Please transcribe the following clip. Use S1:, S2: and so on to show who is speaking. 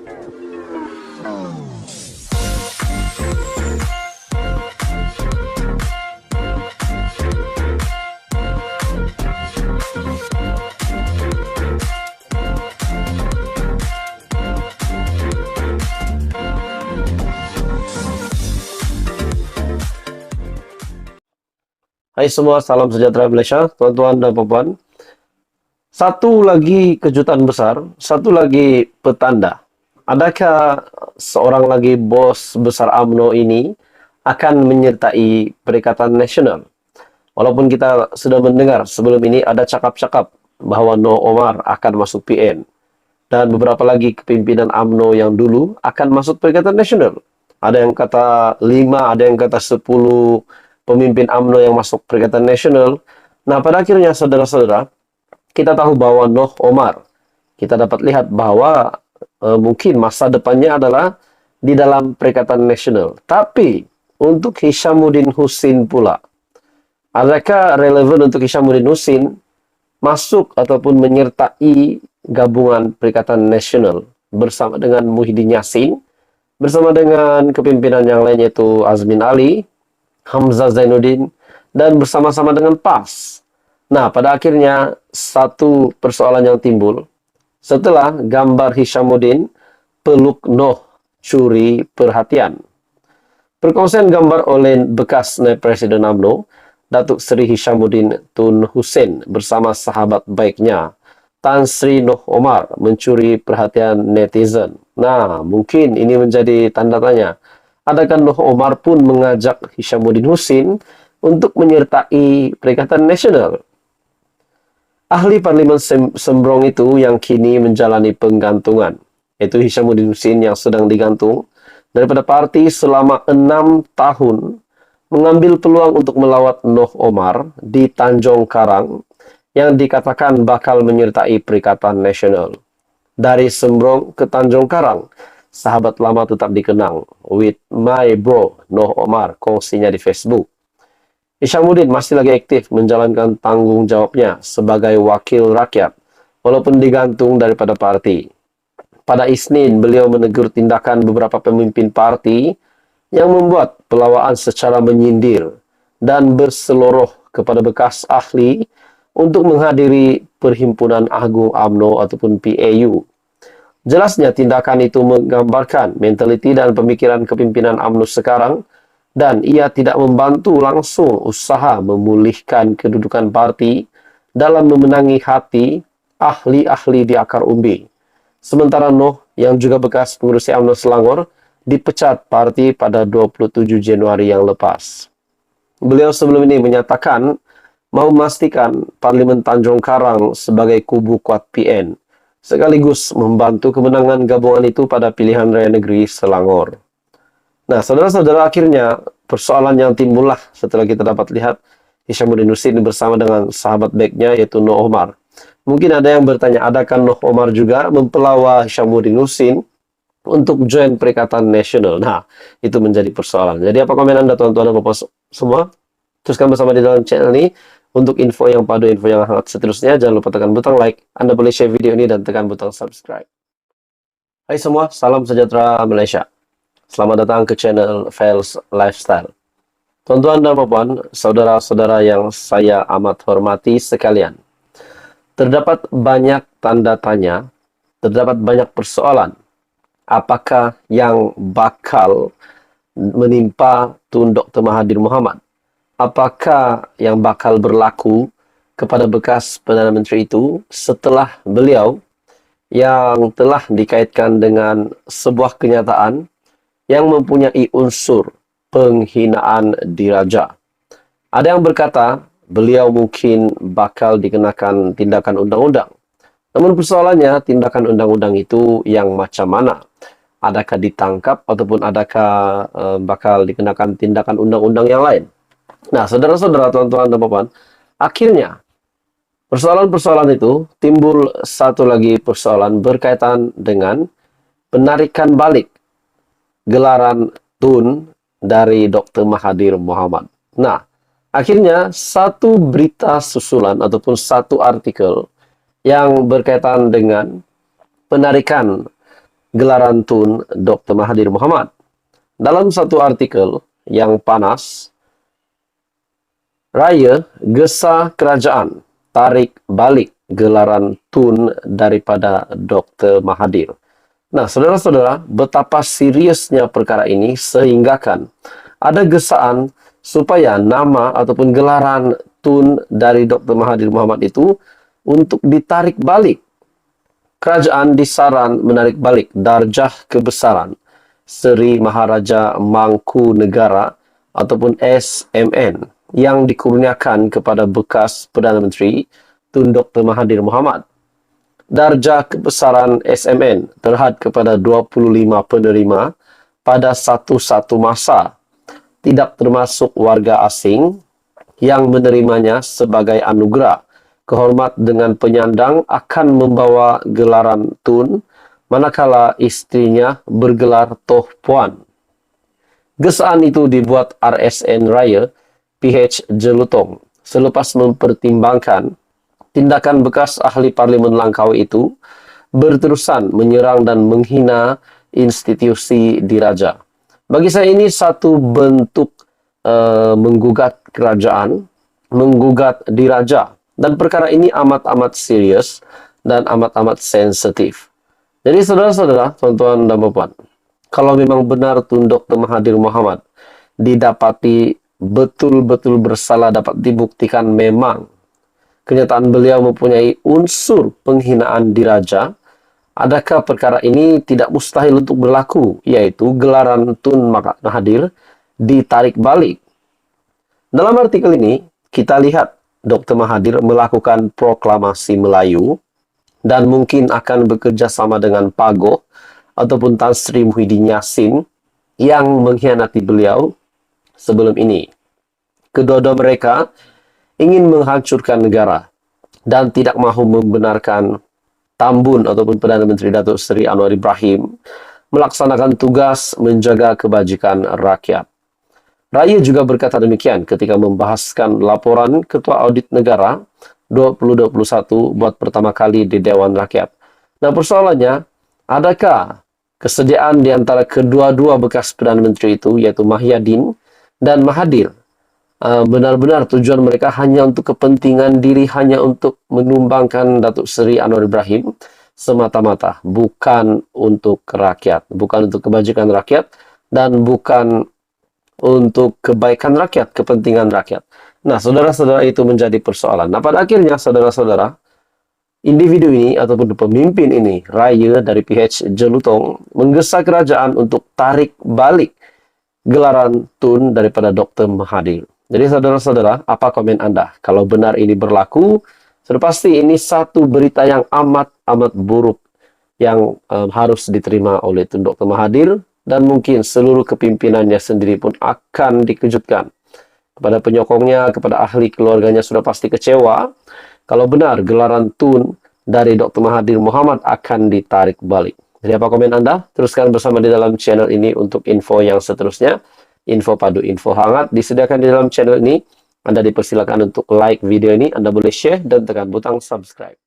S1: Hai semua, salam sejahtera Malaysia, tuan-tuan dan puan-puan. Satu lagi kejutan besar, satu lagi petanda. Adakah seorang lagi bos besar UMNO ini akan menyertai Perikatan Nasional? Walaupun kita sudah mendengar sebelum ini ada cakap-cakap bahawa Noh Omar akan masuk PN. Dan beberapa lagi kepimpinan UMNO yang dulu akan masuk Perikatan Nasional. Ada yang kata 5, ada yang kata 10 pemimpin UMNO yang masuk Perikatan Nasional. Nah, pada akhirnya saudara-saudara, kita tahu bahwa Noh Omar, kita dapat lihat bahwa mungkin masa depannya adalah di dalam Perikatan Nasional. Tapi untuk Hishamuddin Hussein pula, adakah relevan untuk Hishamuddin Hussein masuk ataupun menyertai gabungan Perikatan Nasional bersama dengan Muhyiddin Yassin, bersama dengan kepimpinan yang lain yaitu Azmin Ali, Hamzah Zainuddin, dan bersama-sama dengan PAS. Nah, pada akhirnya satu persoalan yang timbul setelah gambar Hishamuddin peluk Noh curi perhatian. Perkongsian gambar oleh bekas naib Presiden UMNO, Datuk Seri Hishamuddin Tun Hussein bersama sahabat baiknya, Tan Sri Noh Omar mencuri perhatian netizen. Nah, mungkin ini menjadi tanda tanya. Adakah Noh Omar pun mengajak Hishamuddin Hussein untuk menyertai Perikatan Nasional? Ahli Parlimen Sembrong itu yang kini menjalani penggantungan, yaitu Hishamuddin Hussein yang sedang digantung daripada parti selama 6 tahun, mengambil peluang untuk melawat Noh Omar di Tanjung Karang yang dikatakan bakal menyertai Perikatan Nasional. Dari Sembrong ke Tanjung Karang, sahabat lama tetap dikenang. With my bro, Noh Omar, kongsinya di Facebook. Hishamuddin masih lagi aktif menjalankan tanggung jawabnya sebagai wakil rakyat, walaupun digantung daripada parti. Pada Isnin, beliau menegur tindakan beberapa pemimpin parti yang membuat pelawaan secara menyindir dan berseloroh kepada bekas ahli untuk menghadiri Perhimpunan Agung UMNO ataupun PAU. Jelasnya tindakan itu menggambarkan mentaliti dan pemikiran kepimpinan UMNO sekarang, dan ia tidak membantu langsung usaha memulihkan kedudukan parti dalam memenangi hati ahli-ahli di akar umbi. Sementara Noh, yang juga bekas pengurus UMNO Selangor, dipecat parti pada 27 Januari yang lepas. Beliau sebelum ini menyatakan mau memastikan Parlimen Tanjung Karang sebagai kubu kuat PN, sekaligus membantu kemenangan gabungan itu pada pilihan raya negeri Selangor. Nah, saudara-saudara, akhirnya persoalan yang timbullah setelah kita dapat lihat Hishamuddin Hussein bersama dengan sahabat baiknya yaitu Noh Omar. Mungkin ada yang bertanya, adakah Noh Omar juga mempelawa Hishamuddin Hussein untuk join Perikatan Nasional? Nah, itu menjadi persoalan. Jadi apa komen Anda tuan-tuan dan bapak semua? Teruskan bersama di dalam channel ini. Untuk info yang padu, info yang hangat seterusnya, jangan lupa tekan butang like. Anda boleh share video ini dan tekan butang subscribe. Hai semua, salam sejahtera Malaysia. Selamat datang ke channel Fails Lifestyle. Tuan-tuan dan puan, saudara-saudara yang saya amat hormati sekalian. Terdapat banyak tanda tanya, terdapat banyak persoalan. Apakah yang bakal menimpa Tun Dr. Mahathir Mohamad? Apakah yang bakal berlaku kepada bekas Perdana Menteri itu setelah beliau yang telah dikaitkan dengan sebuah kenyataan yang mempunyai unsur penghinaan diraja? Ada yang berkata beliau mungkin bakal dikenakan tindakan undang-undang. Namun persoalannya, tindakan undang-undang itu yang macam mana? Adakah ditangkap ataupun adakah bakal dikenakan tindakan undang-undang yang lain? Nah, saudara-saudara, tuan-tuan dan puan, akhirnya persoalan-persoalan itu timbul satu lagi persoalan berkaitan dengan penarikan balik gelaran Tun dari Dr. Mahathir Mohamad. Nah, akhirnya satu berita susulan ataupun satu artikel yang berkaitan dengan penarikan gelaran Tun Dr. Mahathir Mohamad. Dalam satu artikel yang panas, Raya gesa kerajaan tarik balik gelaran Tun daripada Dr. Mahathir. Nah, saudara-saudara, betapa seriusnya perkara ini sehinggakan ada gesaan supaya nama ataupun gelaran Tun dari Dr. Mahathir Mohamad itu untuk ditarik balik. Kerajaan disaran menarik balik darjah kebesaran Seri Maharaja Mangkunegara ataupun SMN yang dikurniakan kepada bekas Perdana Menteri Tun Dr. Mahathir Mohamad. Darjah kebesaran SMN terhad kepada 25 penerima pada satu-satu masa, tidak termasuk warga asing yang menerimanya sebagai anugerah. Kehormat dengan penyandang akan membawa gelaran Tun manakala istrinya bergelar Toh Puan. Gesaan itu dibuat RSN Raya PH Jelutong selepas mempertimbangkan tindakan bekas ahli Parlimen Langkawi itu berterusan menyerang dan menghina institusi diraja. Bagi saya ini satu bentuk menggugat kerajaan, menggugat diraja. Dan perkara ini amat-amat serius dan amat-amat sensitif. Jadi saudara-saudara, tuan-tuan dan puan, kalau memang benar Tun Dr. Mahathir Mohamad didapati betul-betul bersalah, dapat dibuktikan memang kenyataan beliau mempunyai unsur penghinaan diraja, adakah perkara ini tidak mustahil untuk berlaku, yaitu gelaran Tun Mahathir ditarik balik. Dalam artikel ini, kita lihat Dr. Mahathir melakukan proklamasi Melayu dan mungkin akan bekerja sama dengan Pagoh ataupun Tan Sri Muhyiddin Yassin yang mengkhianati beliau sebelum ini. Kedua-dua mereka ingin menghancurkan negara dan tidak mahu membenarkan Tambun ataupun Perdana Menteri Datuk Seri Anwar Ibrahim melaksanakan tugas menjaga kebajikan rakyat. Raya juga berkata demikian ketika membahaskan laporan Ketua Audit Negara 2021 buat pertama kali di Dewan Rakyat. Nah, persoalannya, adakah kesediaan di antara kedua-dua bekas Perdana Menteri itu, yaitu Mahyadin dan Mahathir, benar-benar tujuan mereka hanya untuk kepentingan diri, hanya untuk menumbangkan Datuk Seri Anwar Ibrahim semata-mata, bukan untuk rakyat, bukan untuk kebajikan rakyat, dan bukan untuk kebaikan rakyat, kepentingan rakyat. Nah, saudara-saudara, itu menjadi persoalan. Nah, pada akhirnya, saudara-saudara, individu ini ataupun pemimpin ini, Raya dari PH Jelutong, menggesa kerajaan untuk tarik balik gelaran Tun daripada Dr. Mahathir. Jadi, saudara-saudara, apa komen Anda? Kalau benar ini berlaku, sudah pasti ini satu berita yang amat-amat buruk yang harus diterima oleh Tun Dr. Mahathir, dan mungkin seluruh kepimpinannya sendiri pun akan dikejutkan. Kepada penyokongnya, kepada ahli keluarganya sudah pasti kecewa kalau benar gelaran Tun dari Dr. Mahathir Mohamad akan ditarik balik. Jadi apa komen Anda? Teruskan bersama di dalam channel ini untuk info yang seterusnya. Info padu, info hangat disediakan di dalam channel ini. Anda dipersilakan untuk like video ini, Anda boleh share dan tekan butang subscribe.